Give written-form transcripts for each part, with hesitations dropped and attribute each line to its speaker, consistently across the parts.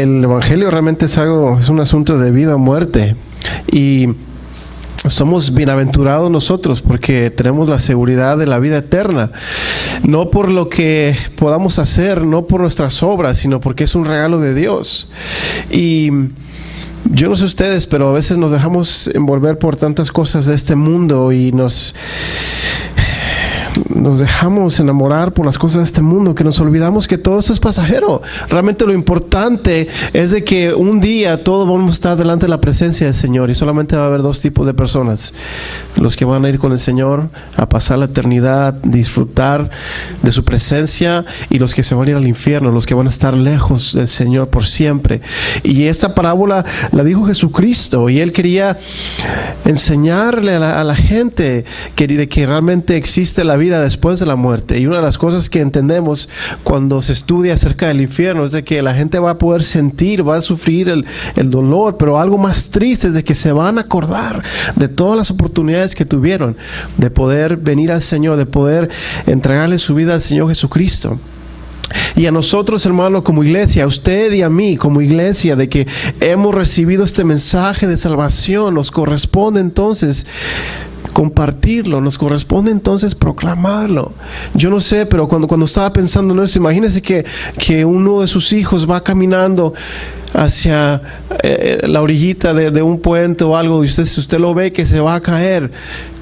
Speaker 1: el Evangelio realmente es un asunto de vida o muerte. Y somos bienaventurados nosotros porque tenemos la seguridad de la vida eterna. No por lo que podamos hacer, no por nuestras obras, sino porque es un regalo de Dios. Y yo no sé ustedes, pero a veces nos dejamos envolver por tantas cosas de este mundo y nos dejamos enamorar por las cosas de este mundo, que nos olvidamos que todo esto es pasajero. Realmente lo importante es de que un día todos vamos a estar delante de la presencia del Señor, y solamente va a haber dos tipos de personas: los que van a ir con el Señor a pasar la eternidad, disfrutar de su presencia, y los que se van a ir al infierno, los que van a estar lejos del Señor por siempre. Y esta parábola la dijo Jesucristo, y Él quería enseñarle a la gente que realmente existe la vida después de la muerte. Y una de las cosas que entendemos cuando se estudia acerca del infierno es de que la gente va a poder sentir, va a sufrir el dolor, pero algo más triste es de que se van a acordar de todas las oportunidades que tuvieron de poder venir al Señor, de poder entregarle su vida al Señor Jesucristo. Y a nosotros, hermano, como iglesia, a usted y a mí como iglesia, de que hemos recibido este mensaje de salvación, nos corresponde entonces compartirlo, nos corresponde entonces proclamarlo. Yo no sé, pero cuando estaba pensando en esto, imagínese que uno de sus hijos va caminando hacia la orillita de un puente o algo, y si usted lo ve que se va a caer,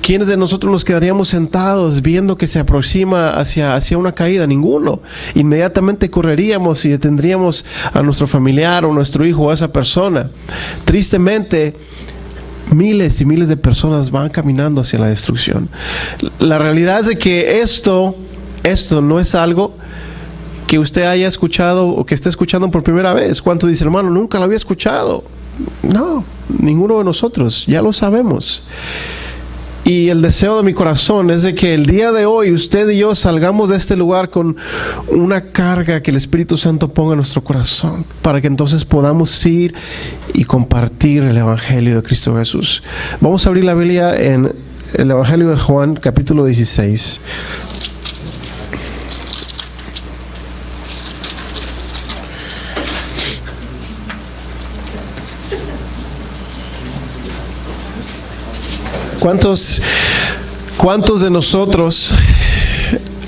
Speaker 1: ¿quiénes de nosotros nos quedaríamos sentados viendo que se aproxima hacia una caída? Ninguno. Inmediatamente correríamos y detendríamos a nuestro familiar o nuestro hijo o a esa persona. Tristemente, miles y miles de personas van caminando hacia la destrucción. La realidad es de que esto no es algo que usted haya escuchado o que esté escuchando por primera vez. ¿Cuánto dice, hermano, nunca lo había escuchado? No, ninguno de nosotros, ya lo sabemos. Y el deseo de mi corazón es de que el día de hoy usted y yo salgamos de este lugar con una carga que el Espíritu Santo ponga en nuestro corazón, para que entonces podamos ir y compartir el Evangelio de Cristo Jesús. Vamos a abrir la Biblia en el Evangelio de Juan, capítulo 16. ¿Cuántos de nosotros,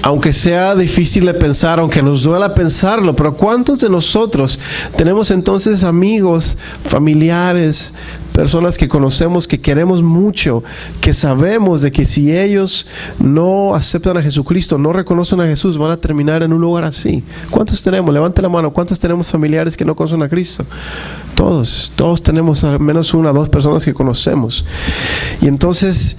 Speaker 1: aunque sea difícil de pensar, aunque nos duela pensarlo, pero cuántos de nosotros tenemos entonces amigos, familiares, personas que conocemos, que queremos mucho, que sabemos de que si ellos no aceptan a Jesucristo, no reconocen a Jesús, van a terminar en un lugar así? ¿Cuántos tenemos? Levante la mano. ¿Cuántos tenemos familiares que no conocen a Cristo? Todos tenemos al menos una o dos personas que conocemos. Y entonces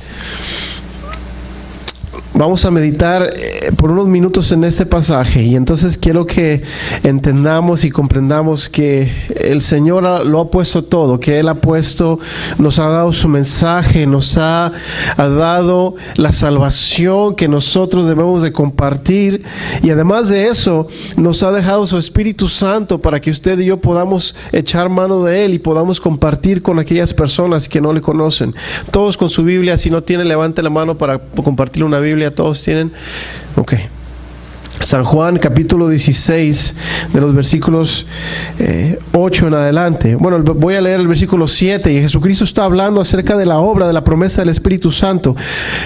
Speaker 1: vamos a meditar por unos minutos en este pasaje, y entonces quiero que entendamos y comprendamos que el Señor lo ha puesto todo, que Él nos ha dado su mensaje, nos ha dado la salvación que nosotros debemos de compartir, y además de eso nos ha dejado su Espíritu Santo para que usted y yo podamos echar mano de Él y podamos compartir con aquellas personas que no le conocen. Todos con su Biblia, si no tiene, levante la mano para compartir una Biblia. ¿Todos tienen? Ok. San Juan capítulo 16, de los versículos 8 en adelante. Bueno, voy a leer el versículo 7, y Jesucristo está hablando acerca de la obra, de la promesa del Espíritu Santo.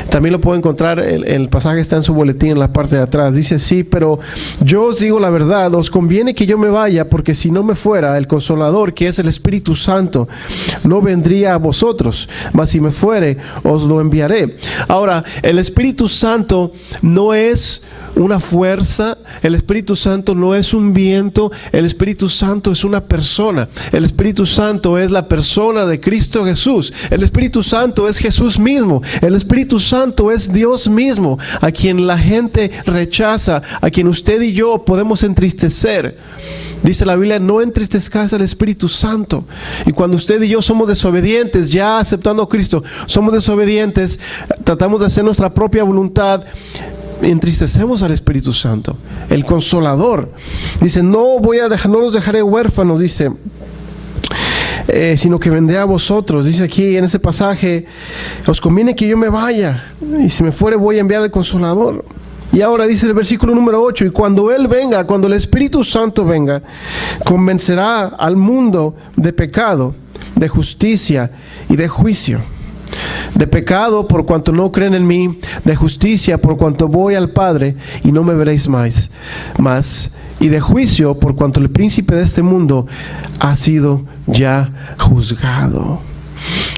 Speaker 1: También lo puedo encontrar, el pasaje está en su boletín en la parte de atrás. Dice así: pero yo os digo la verdad, os conviene que yo me vaya, porque si no me fuera, el Consolador, que es el Espíritu Santo, no vendría a vosotros, mas si me fuere, os lo enviaré. Ahora, el Espíritu Santo no es una fuerza, el Espíritu Santo no es un viento, el Espíritu Santo es una persona. El Espíritu Santo es la persona de Cristo Jesús. El Espíritu Santo es Jesús mismo. El Espíritu Santo es Dios mismo, a quien la gente rechaza, a quien usted y yo podemos entristecer. Dice la Biblia: no entristezcáis al Espíritu Santo. Y cuando usted y yo somos desobedientes, ya aceptando a Cristo, somos desobedientes, tratamos de hacer nuestra propia voluntad, entristecemos al Espíritu Santo, el Consolador. Dice: no los dejaré huérfanos, dice, sino que vendré a vosotros. Dice aquí en este pasaje: os conviene que yo me vaya, y si me fuere voy a enviar al Consolador. Y ahora dice el versículo número 8, y cuando Él venga, cuando el Espíritu Santo venga, convencerá al mundo de pecado, de justicia y de juicio. De pecado por cuanto no creen en mí, de justicia por cuanto voy al Padre y no me veréis más, y de juicio por cuanto el príncipe de este mundo ha sido ya juzgado.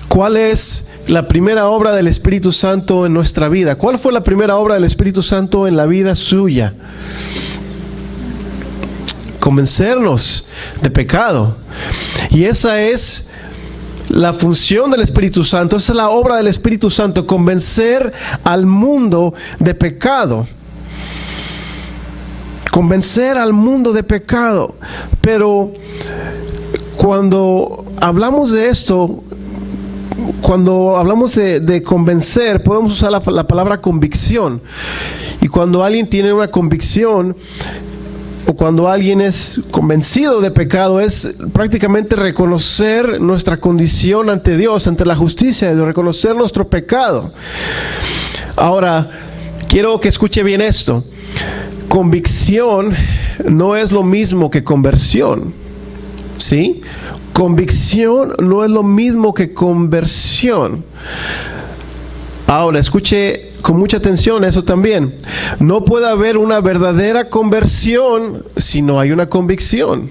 Speaker 1: ¿Cuál es la primera obra del Espíritu Santo en nuestra vida? ¿Cuál fue la primera obra del Espíritu Santo en la vida suya? Convencernos de pecado. Y esa es la función del Espíritu Santo, esa es la obra del Espíritu Santo, convencer al mundo de pecado. Convencer al mundo de pecado. Pero cuando hablamos de esto, cuando hablamos de convencer, podemos usar la palabra convicción. Y cuando alguien tiene una convicción, o cuando alguien es convencido de pecado, es prácticamente reconocer nuestra condición ante Dios, ante la justicia, de reconocer nuestro pecado. Ahora, quiero que escuche bien esto. Convicción no es lo mismo que conversión, ¿sí? Convicción no es lo mismo que conversión. Ahora, escuche con mucha atención eso también. No puede haber una verdadera conversión si no hay una convicción.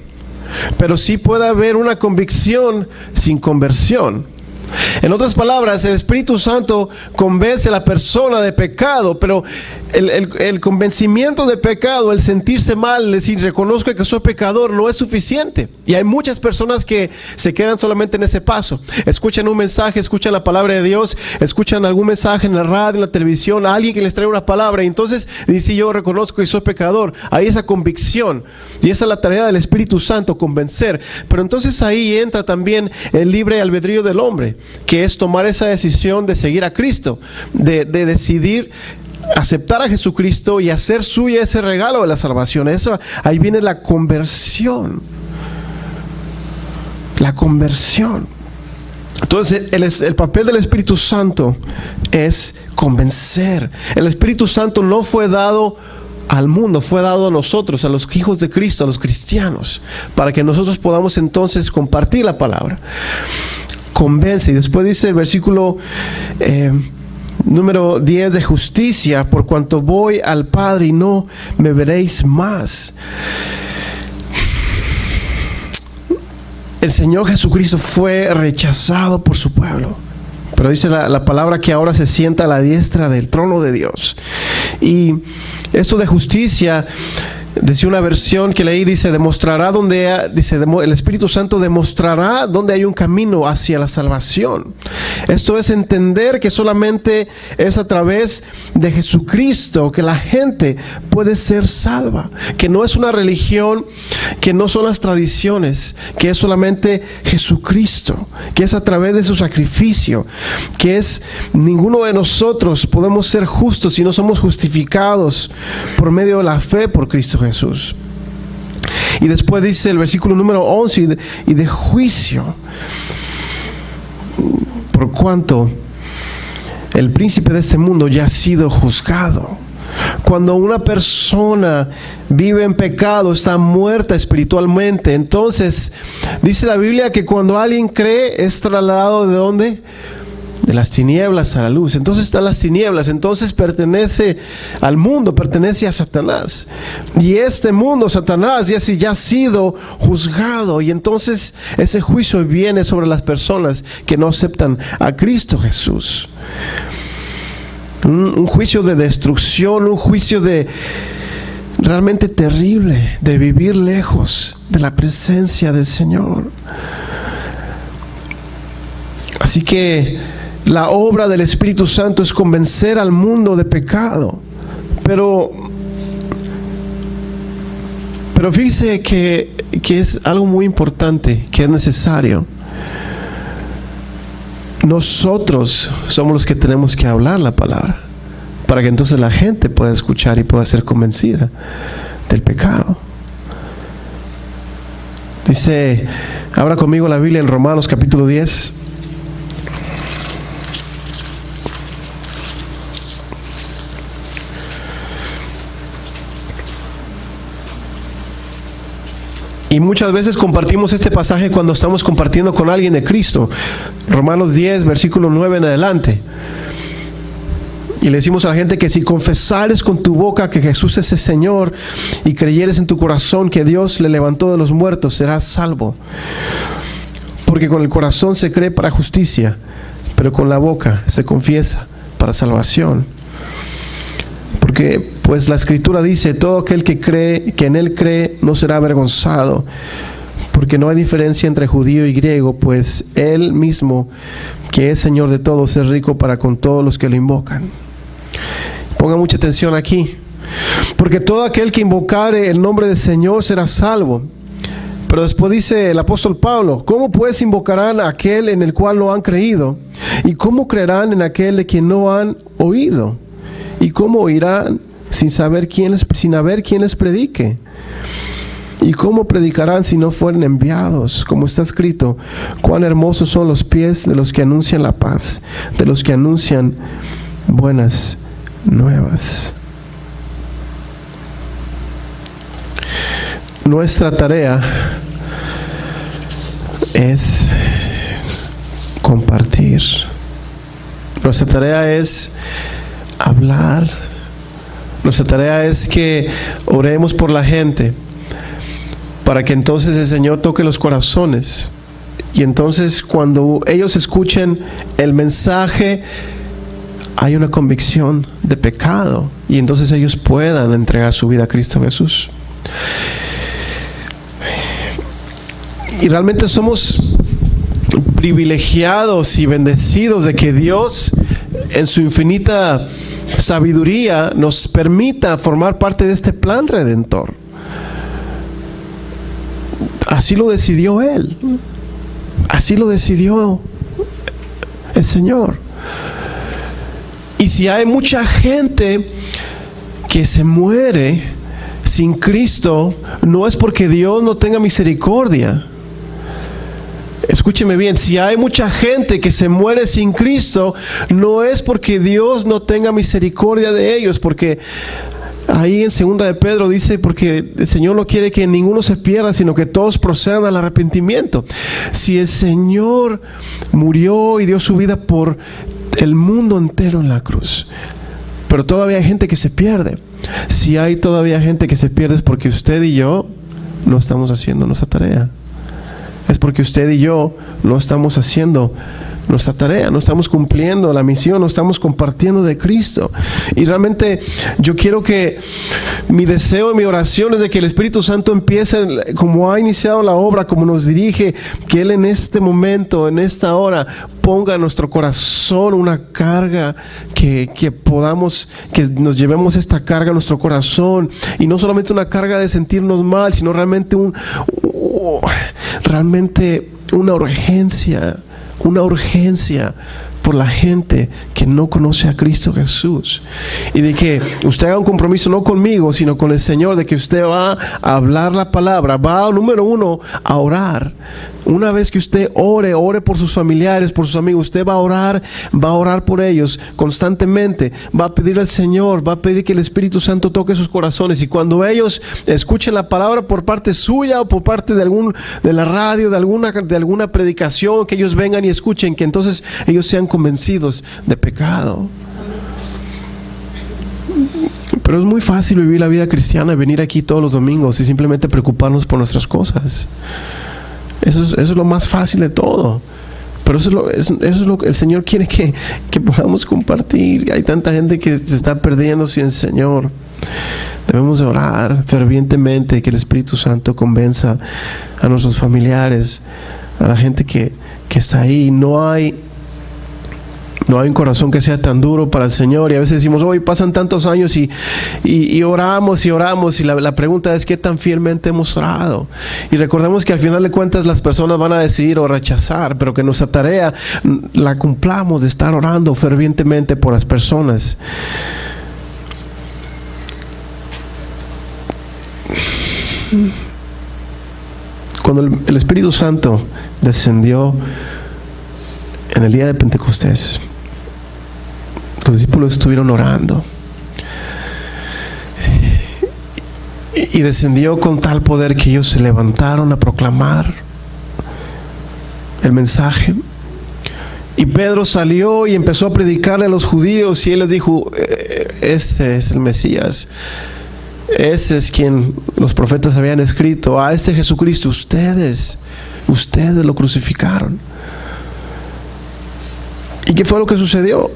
Speaker 1: Pero sí puede haber una convicción sin conversión. En otras palabras, el Espíritu Santo convence a la persona de pecado, pero el convencimiento de pecado, el sentirse mal, decir reconozco que soy pecador, no es suficiente. Y hay muchas personas que se quedan solamente en ese paso. Escuchan un mensaje, escuchan la palabra de Dios, escuchan algún mensaje en la radio, en la televisión, a alguien que les trae una palabra, y entonces dice yo reconozco que soy pecador. Hay esa convicción, y esa es la tarea del Espíritu Santo, convencer. Pero entonces ahí entra también el libre albedrío del hombre, que es tomar esa decisión de seguir a Cristo, de decidir aceptar a Jesucristo y hacer suya ese regalo de la salvación. Eso, ahí viene la conversión. La conversión. Entonces el papel del Espíritu Santo es convencer. El Espíritu Santo no fue dado al mundo, fue dado a nosotros, a los hijos de Cristo, a los cristianos, para que nosotros podamos entonces compartir la palabra. Convence. Y después dice el versículo número 10, de justicia, por cuanto voy al Padre y no me veréis más. El Señor Jesucristo fue rechazado por su pueblo, pero dice la palabra que ahora se sienta a la diestra del trono de Dios. Y esto de justicia, decía una versión que leí, dice demostrará el Espíritu Santo demostrará donde hay un camino hacia la salvación. Esto es entender que solamente es a través de Jesucristo que la gente puede ser salva, que no es una religión, que no son las tradiciones, que es solamente Jesucristo, que es a través de su sacrificio, que es ninguno de nosotros podemos ser justos si no somos justificados por medio de la fe por Cristo Jesús. Y después dice el versículo número 11, y de juicio, por cuanto el príncipe de este mundo ya ha sido juzgado. Cuando una persona vive en pecado, está muerta espiritualmente. Entonces dice la Biblia que cuando alguien cree es trasladado ¿de dónde? De las tinieblas a la luz. Entonces están las tinieblas, entonces pertenece al mundo, pertenece a Satanás. Y este mundo, Satanás, ya ha sido juzgado. Y entonces ese juicio viene sobre las personas que no aceptan a Cristo Jesús. Un juicio de destrucción, un juicio de realmente terrible, de vivir lejos de la presencia del Señor. Así que la obra del Espíritu Santo es convencer al mundo de pecado. Pero fíjese que es algo muy importante, que es necesario. Nosotros somos los que tenemos que hablar la palabra, para que entonces la gente pueda escuchar y pueda ser convencida del pecado. Dice, abra conmigo la Biblia en Romanos capítulo 10. Y muchas veces compartimos este pasaje cuando estamos compartiendo con alguien de Cristo. Romanos 10, versículo 9 en adelante. Y le decimos a la gente que si confesares con tu boca que Jesús es el Señor y creyeres en tu corazón que Dios le levantó de los muertos, serás salvo. Porque con el corazón se cree para justicia, pero con la boca se confiesa para salvación. Porque pues la Escritura dice, todo aquel que cree, que en Él cree, no será avergonzado. Porque no hay diferencia entre judío y griego, pues Él mismo, que es Señor de todos, es rico para con todos los que lo invocan. Ponga mucha atención aquí. Porque todo aquel que invocare el nombre del Señor será salvo. Pero después dice el apóstol Pablo, ¿cómo pues invocarán a aquel en el cual no han creído? ¿Y cómo creerán en aquel de quien no han oído? ¿Y cómo oirán sin haber quién les predique? ¿Y cómo predicarán si no fueren enviados? Como está escrito, cuán hermosos son los pies de los que anuncian la paz, de los que anuncian buenas nuevas. Nuestra tarea es compartir. Nuestra tarea es hablar. Nuestra tarea es que oremos por la gente para que entonces el Señor toque los corazones. Y entonces cuando ellos escuchen el mensaje, hay una convicción de pecado y entonces ellos puedan entregar su vida a Cristo Jesús. Y realmente somos privilegiados y bendecidos de que Dios en su infinita sabiduría nos permita formar parte de este plan redentor. Así lo decidió Él. Así lo decidió el Señor. Y si hay mucha gente que se muere sin Cristo, no es porque Dios no tenga misericordia. Escúcheme bien, si hay mucha gente que se muere sin Cristo, no es porque Dios no tenga misericordia de ellos, porque ahí en 2 de Pedro dice, porque el Señor no quiere que ninguno se pierda, sino que todos procedan al arrepentimiento. Si el Señor murió y dio su vida por el mundo entero en la cruz, pero todavía hay gente que se pierde. Si hay todavía gente que se pierde es porque usted y yo no estamos haciendo nuestra tarea. Es porque usted y yo no estamos haciendo nuestra tarea, no estamos cumpliendo la misión, no estamos compartiendo de Cristo. Y realmente yo quiero que mi deseo y mi oración es de que el Espíritu Santo empiece, como ha iniciado la obra, como nos dirige, que Él en este momento, en esta hora, ponga en nuestro corazón una carga, que podamos, que nos llevemos esta carga a nuestro corazón, y no solamente una carga de sentirnos mal, sino realmente una urgencia por la gente que no conoce a Cristo Jesús, y de que usted haga un compromiso no conmigo sino con el Señor, de que usted va a hablar la palabra, va, número uno, a orar. Una vez que usted ore por sus familiares, por sus amigos, usted va a orar por ellos constantemente, va a pedir al Señor, va a pedir que el Espíritu Santo toque sus corazones, y cuando ellos escuchen la palabra por parte suya o por parte de la radio, de alguna predicación, que ellos vengan y escuchen, que entonces ellos sean convencidos de pecado. Pero es muy fácil vivir la vida cristiana, venir aquí todos los domingos y simplemente preocuparnos por nuestras cosas. Eso es lo más fácil de todo. Pero eso es lo que el Señor quiere que podamos compartir. Hay tanta gente que se está perdiendo sin el Señor. Debemos de orar fervientemente que el Espíritu Santo convenza a nuestros familiares, a la gente que está ahí. No hay un corazón que sea tan duro para el Señor, y a veces decimos, hoy pasan tantos años y oramos y oramos, y la pregunta es, ¿qué tan fielmente hemos orado? Y recordemos que al final de cuentas las personas van a decidir o rechazar, pero que nuestra tarea la cumplamos de estar orando fervientemente por las personas. Cuando el Espíritu Santo descendió en el día de Pentecostés, los discípulos estuvieron orando, y descendió con tal poder que ellos se levantaron a proclamar el mensaje. Y Pedro salió y empezó a predicarle a los judíos, y él les dijo: este es el Mesías, este es quien los profetas habían escrito, a este Jesucristo ustedes lo crucificaron. ¿Y qué fue lo que sucedió?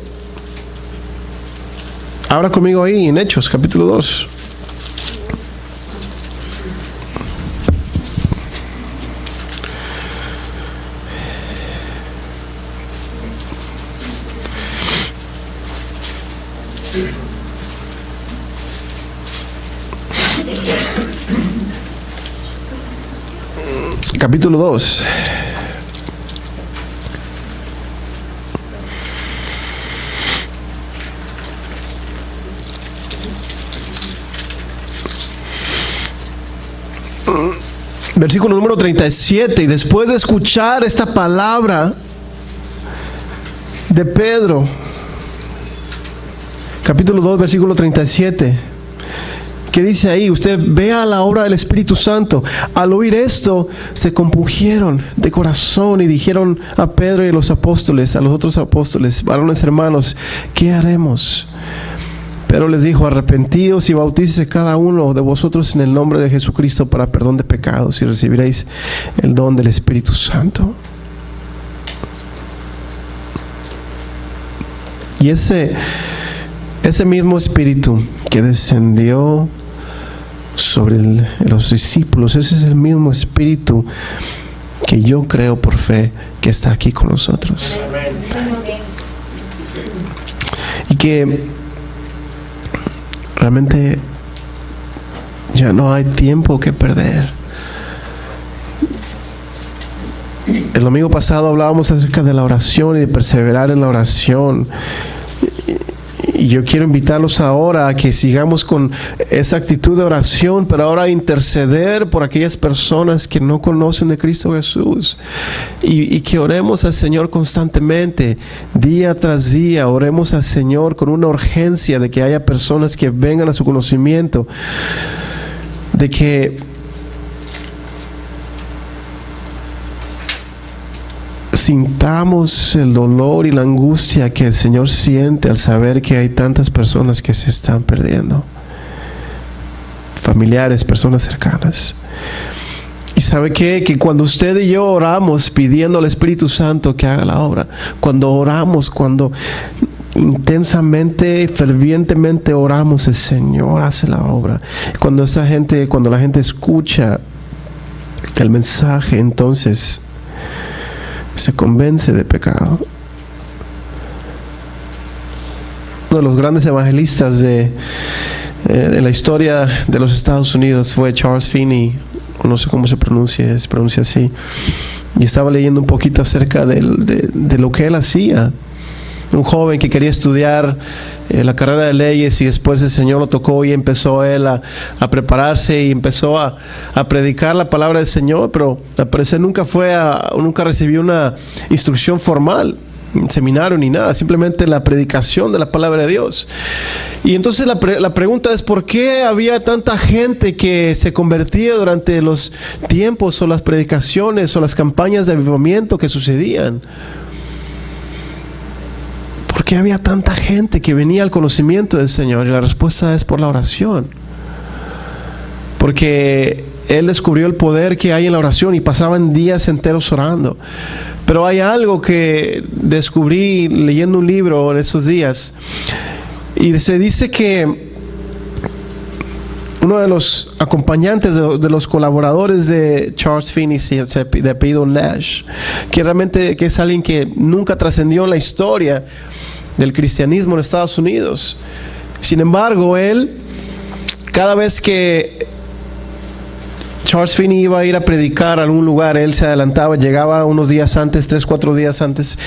Speaker 1: Abra conmigo ahí en Hechos capítulo 2. Capítulo 2. Versículo número 37. Y después de escuchar esta palabra de Pedro, capítulo 2, versículo 37, ¿qué dice ahí? Usted vea la obra del Espíritu Santo. Al oír esto, se compungieron de corazón y dijeron a Pedro y a los apóstoles, a los otros apóstoles: varones hermanos, ¿qué haremos? Pero les dijo: arrepentíos y bautícese cada uno de vosotros en el nombre de Jesucristo para perdón de pecados, y recibiréis el don del Espíritu Santo. Y ese mismo Espíritu que descendió sobre los discípulos, ese es el mismo Espíritu que yo creo por fe que está aquí con nosotros. Y que realmente ya no hay tiempo que perder. El domingo pasado hablábamos acerca de la oración y de perseverar en la oración. Y yo quiero invitarlos ahora a que sigamos con esa actitud de oración, pero ahora a interceder por aquellas personas que no conocen de Cristo Jesús. Y que oremos al Señor constantemente, día tras día. Oremos al Señor con una urgencia de que haya personas que vengan a su conocimiento, de que sintamos el dolor y la angustia que el Señor siente al saber que hay tantas personas que se están perdiendo, familiares, personas cercanas. Y sabe qué, que cuando usted y yo oramos pidiendo al Espíritu Santo que haga la obra, cuando oramos, cuando intensamente, fervientemente oramos, el Señor hace la obra. Cuando la gente escucha el mensaje, entonces se convence de pecado. Uno de los grandes evangelistas de la historia de los Estados Unidos fue Charles Finney, no sé cómo se pronuncia así, y estaba leyendo un poquito acerca de lo que él hacía. Un joven que quería estudiar la carrera de leyes, y después el Señor lo tocó y empezó él a prepararse y empezó a predicar la palabra del Señor, pero al parecer nunca recibió una instrucción formal, un seminario ni nada, simplemente la predicación de la palabra de Dios. Y entonces la pregunta es: ¿por qué había tanta gente que se convertía durante los tiempos o las predicaciones o las campañas de avivamiento que sucedían? ¿Por qué había tanta gente que venía al conocimiento del Señor? Y la respuesta es: por la oración. Porque él descubrió el poder que hay en la oración y pasaban días enteros orando. Pero hay algo que descubrí leyendo un libro en esos días, y se dice que uno de los acompañantes, de los colaboradores de Charles Finney, de apellido Nash, que realmente es alguien que nunca trascendió en la historia del cristianismo en Estados Unidos. Sin embargo, él, cada vez que Charles Finney iba a ir a predicar a algún lugar, él se adelantaba, llegaba unos días antes, 3-4 días antes,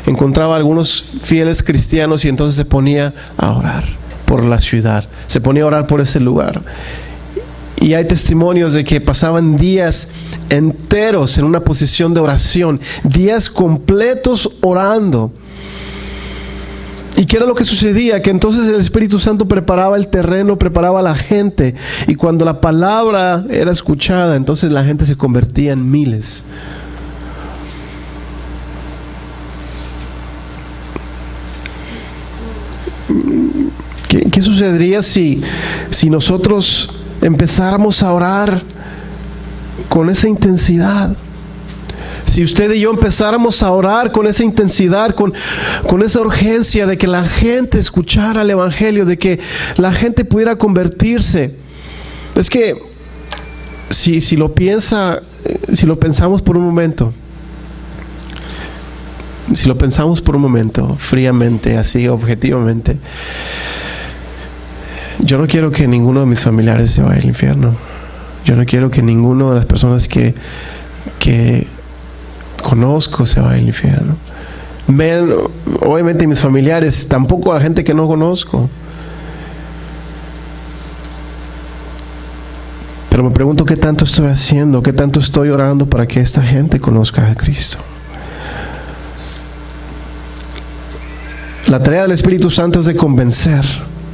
Speaker 1: encontraba a algunos fieles cristianos y entonces se ponía a orar por la ciudad, se ponía a orar por ese lugar. Y hay testimonios de que pasaban días enteros en una posición de oración, días completos orando. ¿Y qué era lo que sucedía? Que entonces el Espíritu Santo preparaba el terreno, preparaba a la gente. Y cuando la palabra era escuchada, entonces la gente se convertía en miles. ¿Qué sucedería si nosotros empezáramos a orar con esa intensidad? Si usted y yo empezáramos a orar con esa intensidad, con esa urgencia de que la gente escuchara el Evangelio, de que la gente pudiera convertirse. Es que si lo pensamos por un momento, fríamente, así, objetivamente, yo no quiero que ninguno de mis familiares se vaya al infierno. Yo no quiero que ninguno de las personas que conozco se vaya al infierno. Obviamente mis familiares, tampoco a la gente que no conozco. Pero me pregunto qué tanto estoy haciendo, qué tanto estoy orando para que esta gente conozca a Cristo. La tarea del Espíritu Santo es de convencer,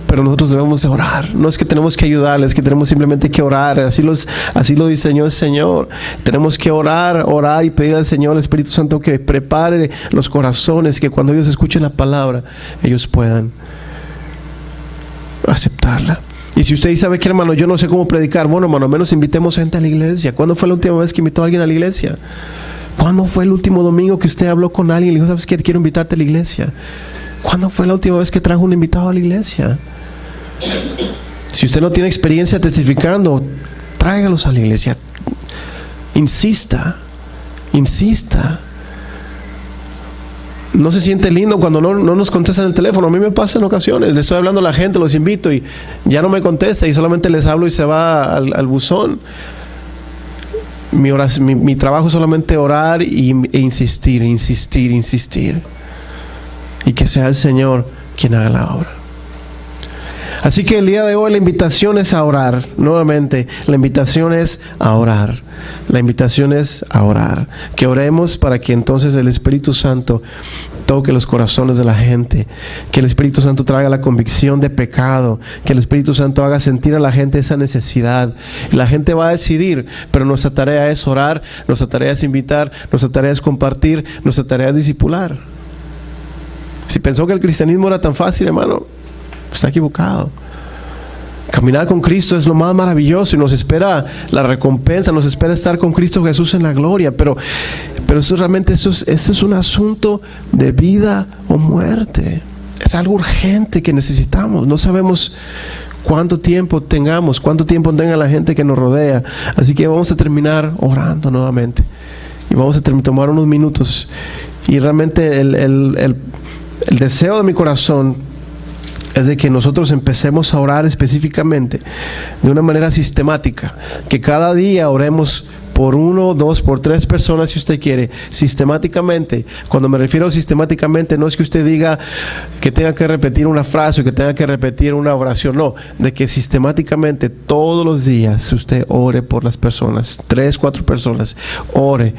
Speaker 1: pero nosotros debemos de orar. No es que tenemos que ayudarles, que tenemos simplemente que orar. Así lo diseñó el Señor. Tenemos que orar y pedir al Señor, al Espíritu Santo, que prepare los corazones, que cuando ellos escuchen la palabra, ellos puedan aceptarla. Y si usted sabe que, hermano, yo no sé cómo predicar, bueno, hermano, al menos invitemos gente a la iglesia. ¿Cuándo fue la última vez que invitó a alguien a la iglesia? ¿Cuándo fue el último domingo que usted habló con alguien y le dijo, sabes qué, quiero invitarte a la iglesia? ¿Cuándo fue la última vez que trajo un invitado a la iglesia? Si usted no tiene experiencia testificando, tráigalos a la iglesia. Insista. No se siente lindo cuando no nos contestan el teléfono. A mí me pasa en ocasiones. Le estoy hablando a la gente, los invito y ya no me contesta y solamente les hablo y se va al buzón. Mi trabajo es solamente orar e insistir. Y que sea el Señor quien haga la obra. Así que el día de hoy la invitación es a orar. Nuevamente, la invitación es a orar. Que oremos para que entonces el Espíritu Santo toque los corazones de la gente. Que el Espíritu Santo traiga la convicción de pecado. Que el Espíritu Santo haga sentir a la gente esa necesidad. Y la gente va a decidir, pero nuestra tarea es orar, nuestra tarea es invitar, nuestra tarea es compartir, nuestra tarea es discipular. Si pensó que el cristianismo era tan fácil, hermano, está equivocado. Caminar con Cristo es lo más maravilloso y nos espera la recompensa, nos espera estar con Cristo Jesús en la gloria, pero esto es un asunto de vida o muerte. Es algo urgente que necesitamos. No sabemos cuánto tiempo tenga la gente que nos rodea, así que vamos a terminar orando nuevamente y vamos a tomar unos minutos. Y realmente el deseo de mi corazón es de que nosotros empecemos a orar específicamente de una manera sistemática, que cada día oremos por 1, 2, por 3 personas si usted quiere, sistemáticamente. Cuando me refiero a sistemáticamente, no es que usted diga que tenga que repetir una frase o que tenga que repetir una oración, no, de que sistemáticamente todos los días usted ore por las personas, 3, 4 personas, ore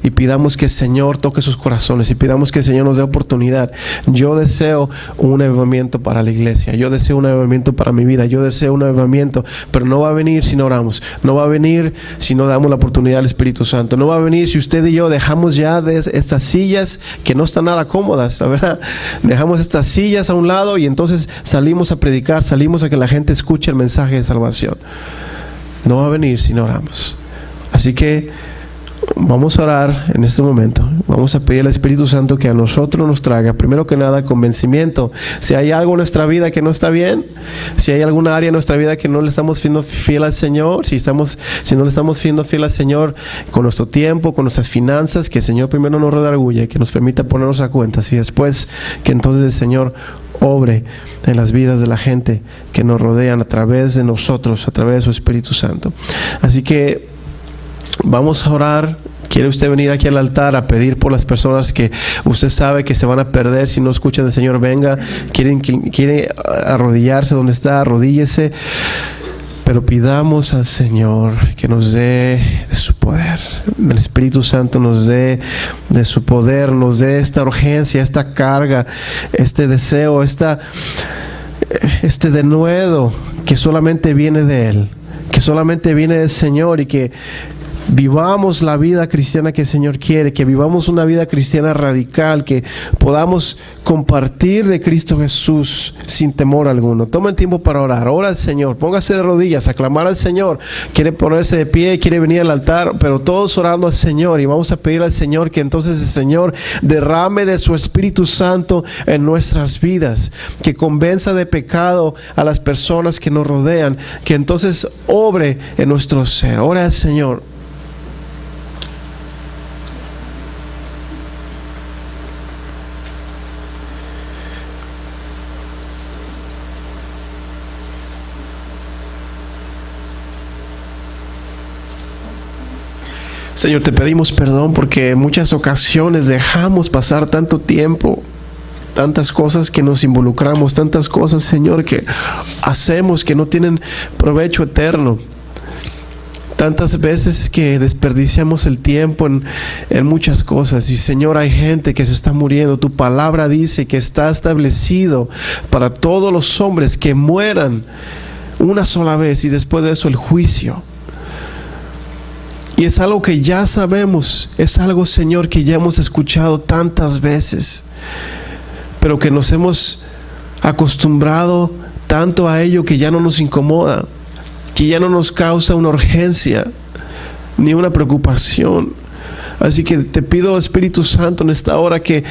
Speaker 1: y pidamos que el Señor toque sus corazones y pidamos que el Señor nos dé oportunidad. Yo deseo un avivamiento para la iglesia, yo deseo un avivamiento para mi vida, yo deseo un avivamiento, pero no va a venir si no oramos, no va a venir si no damos la oportunidad al Espíritu Santo, no va a venir si usted y yo dejamos ya de estas sillas que no están nada cómodas, la verdad, dejamos estas sillas a un lado y entonces salimos a predicar, salimos a que la gente escuche el mensaje de salvación. No va a venir si no oramos. Así que vamos a orar en este momento. Vamos a pedir al Espíritu Santo que a nosotros nos traiga, primero que nada, convencimiento. Si hay algo en nuestra vida que no está bien, si hay alguna área en nuestra vida que no le estamos siendo fiel al Señor, si no le estamos siendo fiel al Señor con nuestro tiempo, con nuestras finanzas, que el Señor primero nos redarguya, que nos permita ponernos a cuentas y después que entonces el Señor obre en las vidas de la gente que nos rodean a través de nosotros, a través de su Espíritu Santo. Así que vamos a orar. ¿Quiere usted venir aquí al altar a pedir por las personas que usted sabe que se van a perder si no escuchan al Señor? Venga. ¿Quiere arrodillarse donde está? Arrodíllese. Pero Pero pidamos al Señor que nos dé de su poder. El Espíritu Santo nos dé de su poder, nos dé esta urgencia, esta carga, este deseo, este denuedo que solamente viene de Él, que solamente viene del Señor, y que vivamos la vida cristiana que el Señor quiere, que vivamos una vida cristiana radical, que podamos compartir de Cristo Jesús sin temor alguno. Tomen tiempo para orar. Ora al Señor, póngase de rodillas, aclamar al Señor. Quiere ponerse de pie, quiere venir al altar, pero todos orando al Señor, y vamos a pedir al Señor que entonces el Señor derrame de su Espíritu Santo en nuestras vidas, que convenza de pecado a las personas que nos rodean, que entonces obre en nuestro ser. Ora al Señor. Señor, te pedimos perdón porque en muchas ocasiones dejamos pasar tanto tiempo, tantas cosas que nos involucramos, tantas cosas, Señor, que hacemos que no tienen provecho eterno. Tantas veces que desperdiciamos el tiempo en muchas cosas. Y Señor, hay gente que se está muriendo. Tu palabra dice que está establecido para todos los hombres que mueran una sola vez, y después de eso el juicio. Y es algo que ya sabemos, es algo, Señor, que ya hemos escuchado tantas veces, pero que nos hemos acostumbrado tanto a ello que ya no nos incomoda, que ya no nos causa una urgencia ni una preocupación. Así que te pido, Espíritu Santo, en esta hora que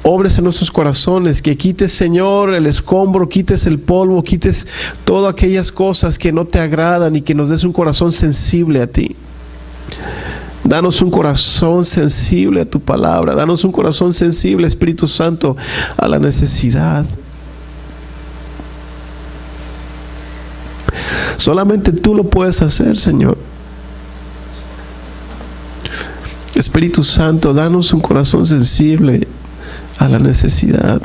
Speaker 1: obres en nuestros corazones, que quites, Señor, el escombro, quites el polvo, quites todas aquellas cosas que no te agradan, y que nos des un corazón sensible a ti. Danos un corazón sensible a tu palabra. Danos un corazón sensible, Espíritu Santo, a la necesidad. Solamente tú lo puedes hacer, Señor. Espíritu Santo, danos un corazón sensible a la necesidad.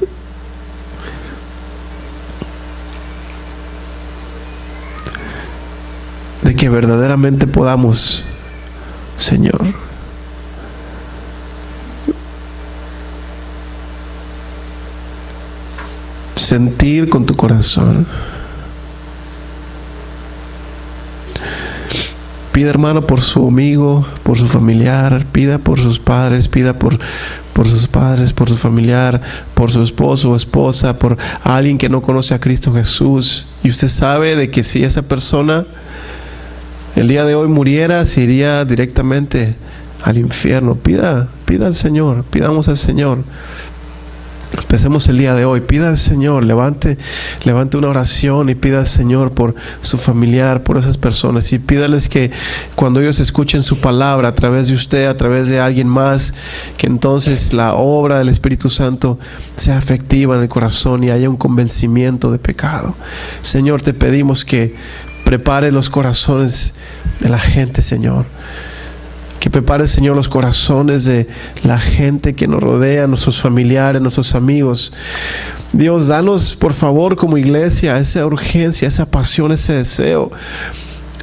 Speaker 1: De que verdaderamente podamos, Señor, sentir con tu corazón. Pida, hermano, por su amigo, por su familiar. Pida por sus padres, pida por sus padres, por su familiar, por su esposo o esposa, por alguien que no conoce a Cristo Jesús. Y usted sabe de que si esa persona el día de hoy muriera, se iría directamente al infierno. Pida al Señor, pidamos al Señor. Empecemos el día de hoy. Pida al Señor, levante una oración y pida al Señor por su familiar, por esas personas, y pídales que cuando ellos escuchen su palabra a través de usted, a través de alguien más, que entonces la obra del Espíritu Santo sea efectiva en el corazón y haya un convencimiento de pecado. Señor, te pedimos que prepare los corazones de la gente, Señor. Que prepare, Señor, los corazones de la gente que nos rodea, nuestros familiares, nuestros amigos. Dios, danos, por favor, como iglesia, esa urgencia, esa pasión, ese deseo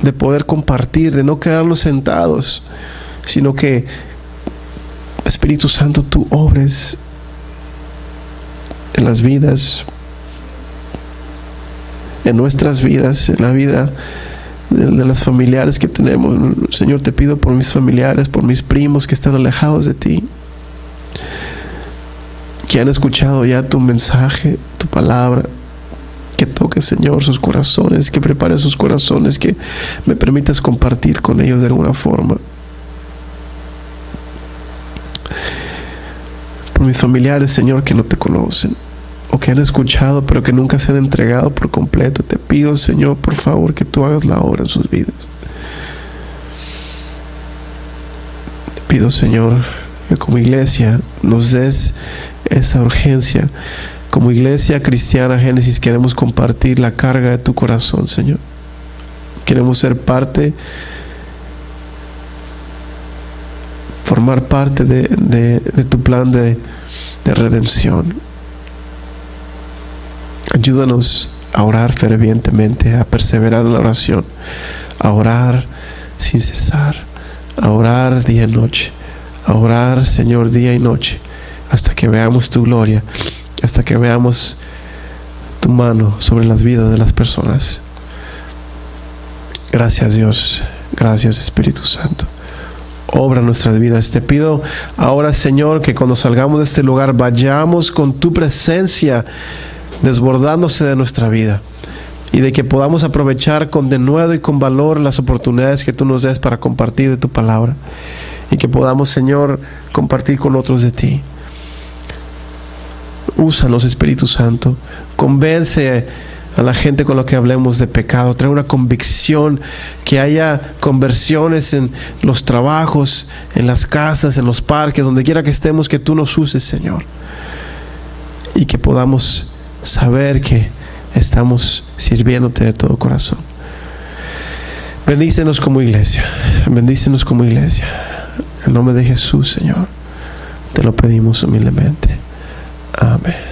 Speaker 1: de poder compartir, de no quedarnos sentados, sino que, Espíritu Santo, tú obres en las vidas, en nuestras vidas, en la vida de las familiares que tenemos. Señor, te pido por mis familiares, por mis primos que están alejados de ti, que han escuchado ya tu mensaje, tu palabra, que toques, Señor, sus corazones, que prepares sus corazones, que me permitas compartir con ellos de alguna forma. Por mis familiares, Señor, que no te conocen, o que han escuchado pero que nunca se han entregado por completo, te pido, Señor, por favor, que tú hagas la obra en sus vidas. Te pido, Señor, que como iglesia nos des esa urgencia. Como iglesia cristiana Génesis queremos compartir la carga de tu corazón, Señor. Queremos ser parte, formar parte de tu plan de redención. Ayúdanos a orar fervientemente, a perseverar en la oración, a orar sin cesar, a orar día y noche, a orar, Señor, día y noche, hasta que veamos tu gloria, hasta que veamos tu mano sobre las vidas de las personas. Gracias, Dios. Gracias, Espíritu Santo. Obra en nuestras vidas. Te pido ahora, Señor, que cuando salgamos de este lugar vayamos con tu presencia desbordándose de nuestra vida, y de que podamos aprovechar con denuedo y con valor las oportunidades que tú nos des para compartir de tu palabra, y que podamos, Señor, compartir con otros de ti. Úsanos, Espíritu Santo. Convence a la gente con lo que hablemos de pecado. Trae una convicción, que haya conversiones en los trabajos, en las casas, en los parques, donde quiera que estemos, que tú nos uses, Señor. Y que podamos saber que estamos sirviéndote de todo corazón. Bendícenos como iglesia. Bendícenos como iglesia. En nombre de Jesús, Señor, te lo pedimos humildemente. Amén.